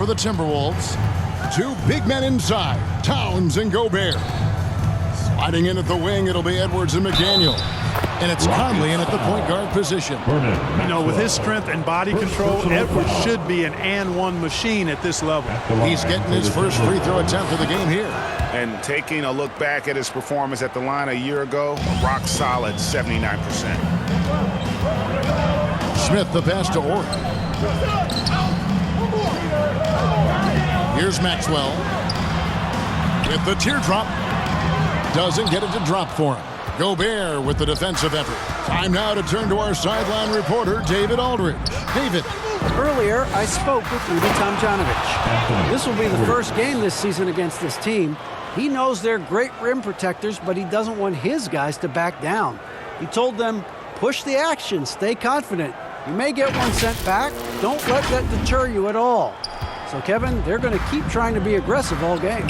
For the Timberwolves, two big men inside, Towns and Gobert. Sliding in at the wing, it'll be Edwards and McDaniel. And it's Conley in at the point guard position. You know, with his strength and body control, Edwards should be an and-one machine at this level. He's getting his first free throw attempt of the game here. And taking a look back at his performance at the line a year ago, a rock solid 79%. Smith the pass to Orr. Here's Maxwell with the teardrop. Doesn't get it to drop for him. Gobert with the defensive effort. Time now to turn to our sideline reporter, David Aldridge. David. Earlier, I spoke with Rudy Tomjanovich. This will be the first game this season against this team. He knows they're great rim protectors, but he doesn't want his guys to back down. He told them, push the action, stay confident. You may get one sent back. Don't let that deter you at all. So, Kevin, they're going to keep trying to be aggressive all game.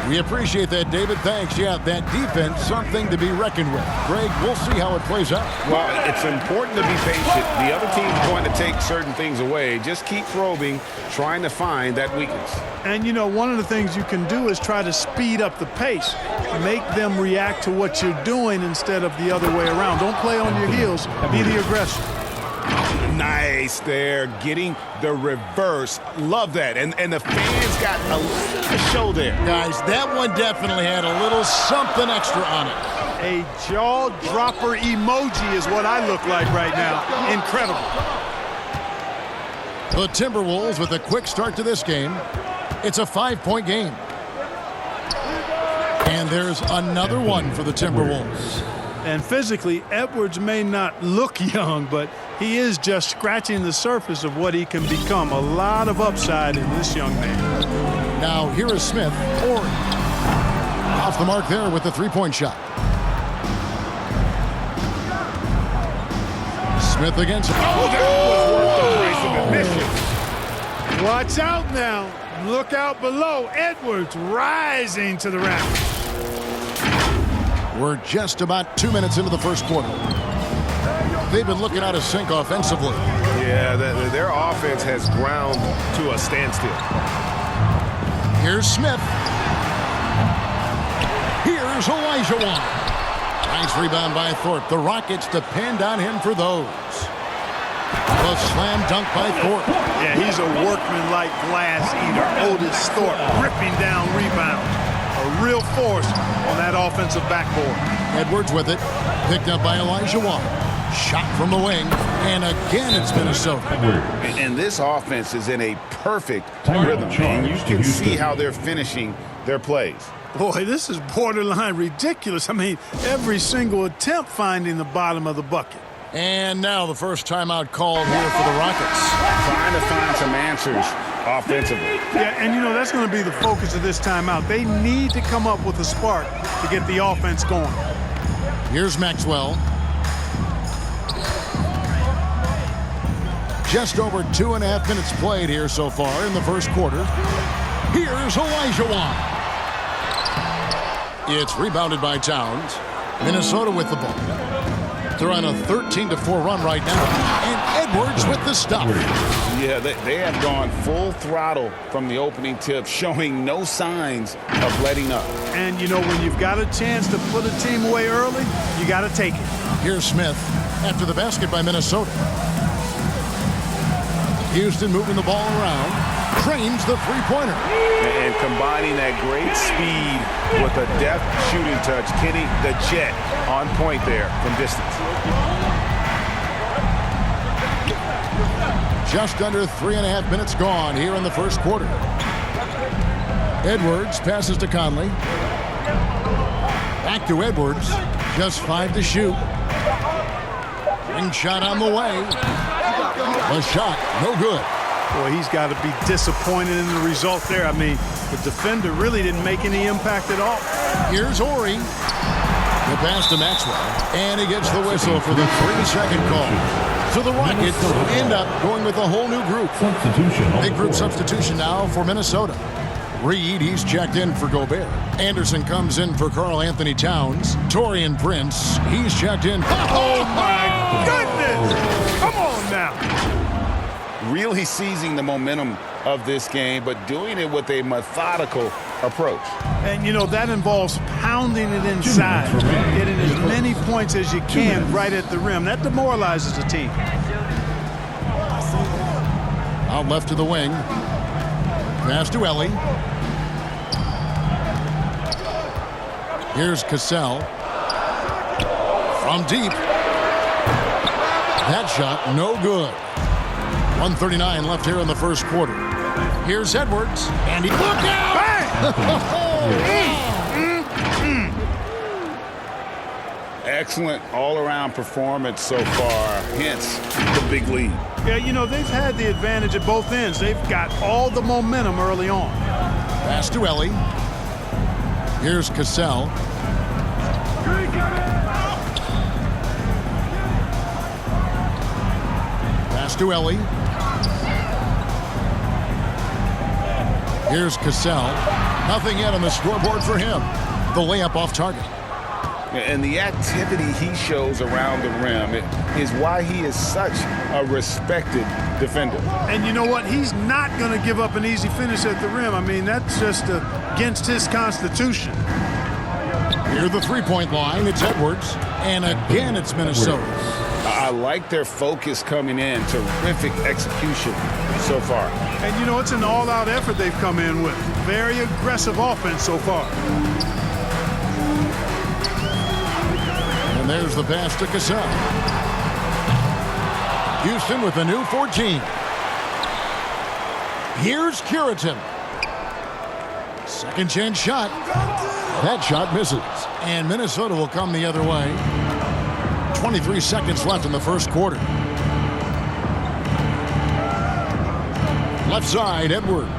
We appreciate that, David. Thanks. Yeah, that defense, something to be reckoned with. Greg, we'll see how it plays out. Well, it's important to be patient. The other team's going to take certain things away. Just keep probing, trying to find that weakness. And, you know, one of the things you can do is try to speed up the pace. Make them react to what you're doing instead of the other way around. Don't play on your heels. Be the aggressor. Nice there, getting the reverse. Love that. And the fans got a little show there. Guys, that one definitely had a little something extra on it. A jaw-dropper emoji is what I look like right now. Incredible. The Timberwolves with a quick start to this game. It's a 5-point game. And there's another one for the Timberwolves. And physically, Edwards may not look young, but he is just scratching the surface of what he can become. A lot of upside in this young man. Now here is Smith. Orr off the mark there with the three-point shot. Smith against. Oh, that was worth the price of admission. Watch out now. Look out below. Edwards rising to the rack. We're just about 2 minutes into the first quarter. They've been looking out of sync offensively. Yeah, their offense has ground to a standstill. Here's Smith. Here's Olajuwon. Nice rebound by Thorpe. The Rockets depend on him for those. The slam dunk by Thorpe. Yeah, he's a workman-like glass eater. Otis Thorpe ripping down rebounds. A real force on that offensive backboard. Edwards with it. Picked up by Olajuwon. Shot from the wing. And again, it's Minnesota. And this offense is in a perfect rhythm. And you can see how they're finishing their plays. Boy, this is borderline ridiculous. I mean, every single attempt finding the bottom of the bucket. And now the first timeout called here for the Rockets. Trying to find some answers offensively. Yeah, and you know, that's going to be the focus of this timeout. They need to come up with a spark to get the offense going. Here's Maxwell. Just over 2.5 minutes played here so far in the first quarter. Here's Olajuwon. It's rebounded by Towns. Minnesota with the ball. They're on a 13-4 run right now. And Edwards with the stop. Yeah, they have gone full throttle from the opening tip, showing no signs of letting up. And, you know, when you've got a chance to put a team away early, you got to take it. Here's Smith after the basket by Minnesota. Houston moving the ball around. Cranes the three-pointer. And combining that great speed with a deft shooting touch. Kenny the Jet on point there from distance. Just under 3.5 minutes gone here in the first quarter. Edwards passes to Conley. Back to Edwards. Just 5 to shoot. Ring shot on the way. A shot, no good. Boy, he's got to be disappointed in the result there. I mean, the defender really didn't make any impact at all. Here's Horry. The pass to Maxwell. And he gets the whistle for the 3-second call. So the Rockets end up going with a whole new group. Big group substitution now for Minnesota. Reed, he's checked in for Gobert. Anderson comes in for Karl Anthony Towns. Taurean Prince, he's checked in. Oh, my goodness! Come on now. Really seizing the momentum of this game, but doing it with a methodical approach. And, you know, that involves pounding it inside, getting as many points as you can right at the rim. That demoralizes a team. Out left to the wing. Pass to Ellie. Here's Cassell. From deep. That shot, no good. 1:39 left here in the first quarter. Here's Edwards, and he look out! Excellent all-around performance so far, hence the big lead. Yeah, you know, they've had the advantage at both ends. They've got all the momentum early on. Pass to Ellie. Here's Cassell. Pass to Ellie. Here's Cassell. Nothing yet on the scoreboard for him. The layup off target. And the activity he shows around the rim is why he is such a respected defender. And you know what? He's not going to give up an easy finish at the rim. I mean, that's just against his constitution. Near the three-point line, it's Edwards. And again, it's Minnesota. I like their focus coming in. Terrific execution so far. And, you know, it's an all-out effort they've come in with. Very aggressive offense so far. And there's the pass to Cassell. Houston with a new 14. Here's Curitin. Second chance shot. That shot misses. And Minnesota will come the other way. 23 seconds left in the first quarter. Left side, Edwards.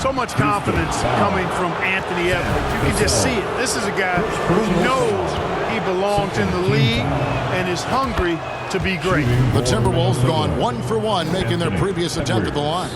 So much confidence coming from Anthony Edwards. You can just see it. This is a guy who knows he belongs in the league and is hungry to be great. The Timberwolves gone 1 for 1, making their previous attempt at the line.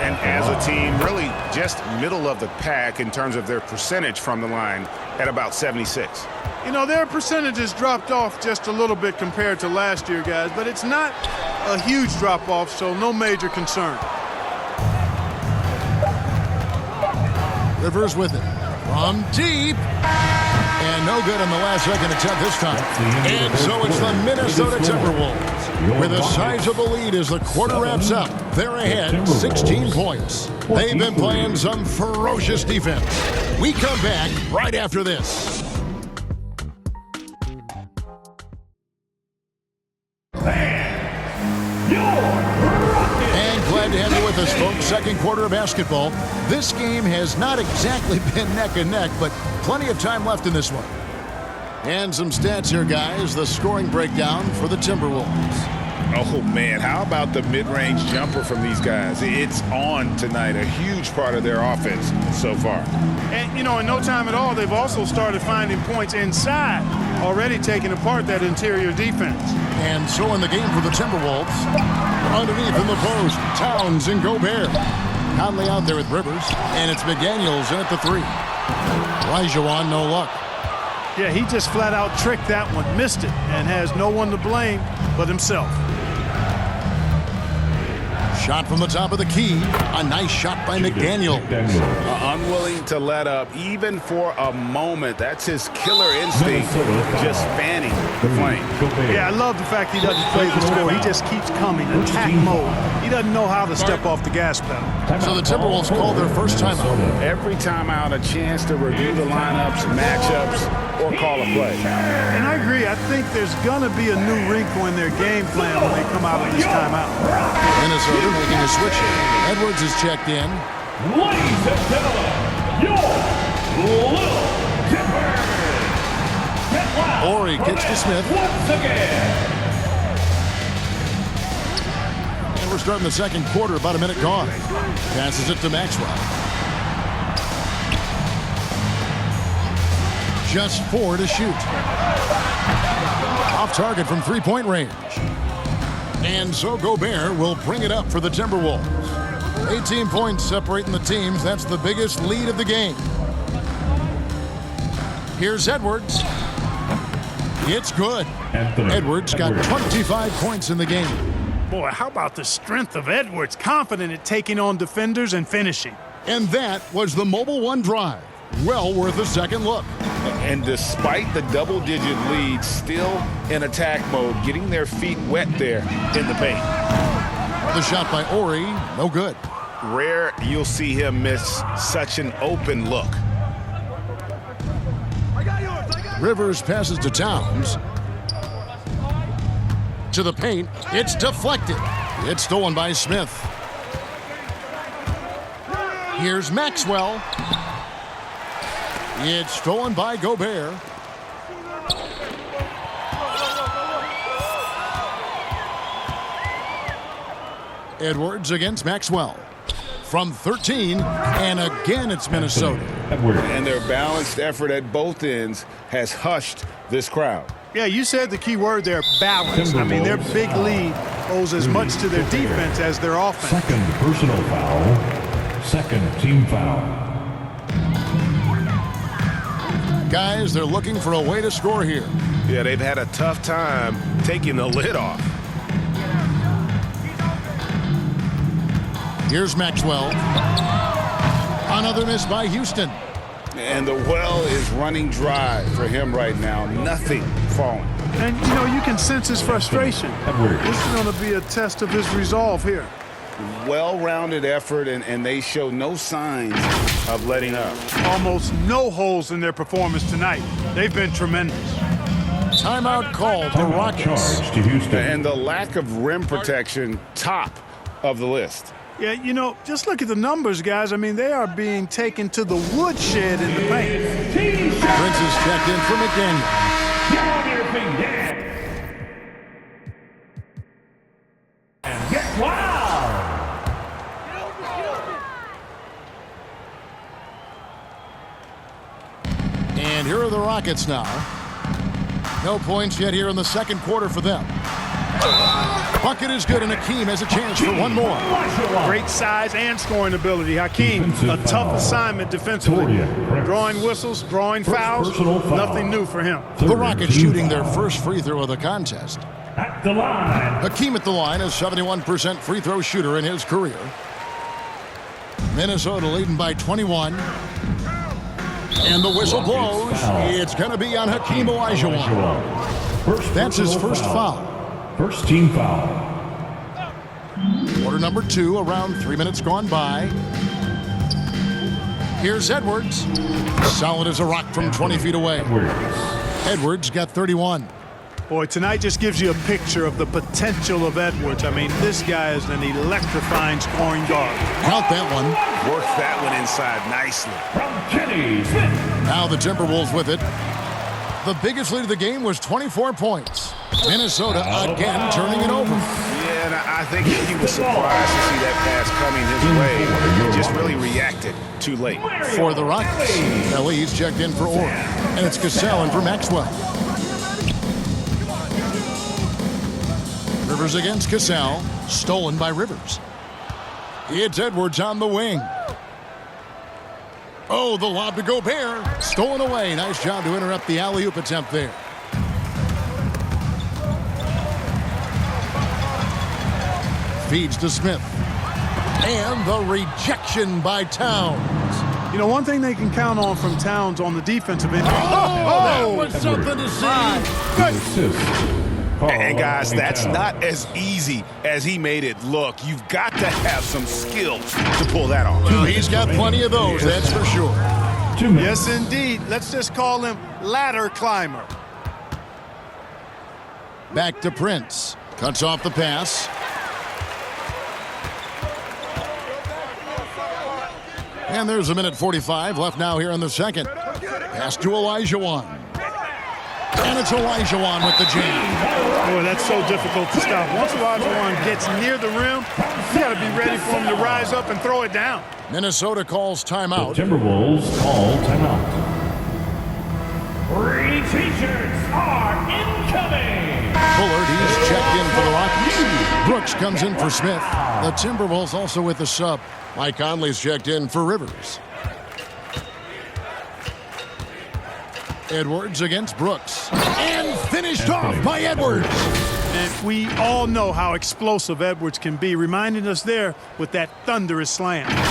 And as a team, really just middle of the pack in terms of their percentage from the line at about 76. You know, their percentages dropped off just a little bit compared to last year, guys, but it's not a huge drop-off, so no major concern. Rivers with it. From deep. And no good on the last second attempt this time. And so it's the Minnesota Timberwolves with a sizable lead as the quarter wraps up. They're ahead 16 points. They've been playing some ferocious defense. We come back right after this. And glad to have you with us, folks. Second quarter of basketball. This game has not exactly been neck and neck, but plenty of time left in this one. And some stats here, guys. The scoring breakdown for the Timberwolves. Oh, man, how about the mid-range jumper from these guys? It's on tonight, a huge part of their offense so far. And, you know, in no time at all, they've also started finding points inside, already taking apart that interior defense. And so in the game for the Timberwolves, underneath in the post, Towns and Gobert. Conley out there with Rivers, and it's McDaniels in at the three. Olajuwon, no luck. Yeah, he just flat out tricked that one, missed it, and has no one to blame but himself. Shot from the top of the key. A nice shot by McDaniels. Unwilling to let up, even for a moment. That's his killer instinct, just fanning the flame. Yeah, I love the fact he doesn't play the score. He just keeps coming, attack mode. He doesn't know how to step off the gas pedal. So the Timberwolves call their first timeout. Every timeout, a chance to review the lineups, matchups, or call a play. And I agree. I think there's going to be a new wrinkle in their game plan when they come out of this timeout. Minnesota making a switch. Edwards is checked in. Ladies and gentlemen, your Little Timbers. Ori kicks to Smith. Once again. And we're starting the second quarter, about a minute gone. Passes it to Maxwell. Just 4 to shoot. Off target from three-point range. And so Gobert will bring it up for the Timberwolves. 18 points separating the teams. That's the biggest lead of the game. Here's Edwards. It's good. Edwards got 25 points in the game. Boy, how about the strength of Edwards? Confident at taking on defenders and finishing. And that was the Mobile One drive. Well worth a second look. And despite the double-digit lead, still in attack mode, getting their feet wet there in the paint. The shot by Ori, no good. Rare you'll see him miss such an open look. Rivers passes to Towns. To the paint. It's deflected. It's stolen by Smith. Here's Maxwell. It's stolen by Gobert. Edwards against Maxwell. From 13, and again it's Minnesota. And their balanced effort at both ends has hushed this crowd. Yeah, you said the key word there, balance. I mean, their big lead owes as much to their defense as their offense. Second personal foul. Second team foul. Guys, they're looking for a way to score here. Yeah, they've had a tough time taking the lid off. Here's Maxwell. Another miss by Houston. And the well is running dry for him right now. Nothing falling. And, you know, you can sense his frustration. This is going to be a test of his resolve here. Well-rounded effort, and they show no signs of letting up. Almost no holes in their performance tonight. They've been tremendous. Timeout called the Rockets. Charge to Houston. And the lack of rim protection, top of the list. Yeah, you know, just look at the numbers, guys. I mean, they are being taken to the woodshed in the paint. Prince is checked in for McDaniel. Get on your feet, Dan. And get wild. And here are the Rockets now. No points yet here in the second quarter for them. Bucket is good, and Hakeem has a chance for one more. Great size and scoring ability. Hakeem, a tough assignment defensively. Drawing whistles, drawing fouls, nothing new for him. The Rockets shooting their first free throw of the contest. At the line. Hakeem at the line, a 71% free throw shooter in his career. Minnesota leading by 21. And the whistle blows. It's going to be on Hakeem Olajuwon. That's his first foul. First team foul. Quarter number 2, around 3 minutes gone by. Here's Edwards. Solid as a rock from 20 feet away. Edwards got 31. Boy, tonight just gives you a picture of the potential of Edwards. I mean, this guy is an electrifying scoring guard. Count that one. Worked that one inside nicely. From Kenny Smith. Now the Timberwolves with it. The biggest lead of the game was 24 points. Minnesota again turning it over. Yeah, and I think he was surprised to see that pass coming his way. He just really reacted too late. For the Rockets, Elise checked in for Orr. And it's Cassell in for Maxwell. Rivers against Cassell. Stolen by Rivers. It's Edwards on the wing. Oh, the lob to Gobert. Stolen away. Nice job to interrupt the alley-oop attempt there. Feeds to Smith. And the rejection by Towns. You know, one thing they can count on from Towns on the defensive end. That was something to see. And guys, that's not as easy as he made it look. You've got to have some skills to pull that off. Well, he's got plenty of those, that's for sure. Yes, indeed. Let's just call him ladder climber. Back to Prince. Cuts off the pass. And there's a minute 45 left now here in the second. Pass to Olajuwon. And it's Olajuwon with the jam. Boy, that's so difficult to stop. Once Olajuwon gets near the rim, you got to be ready for him to rise up and throw it down. Minnesota calls timeout. The Timberwolves call timeout. Free t-shirts are incoming. Bullard, he's checked in for the Rockets. Brooks comes in for Smith. The Timberwolves also with the sub. Mike Conley's checked in for Rivers. Edwards against Brooks. And finished off by Edwards. And we all know how explosive Edwards can be, reminding us there with that thunderous slam.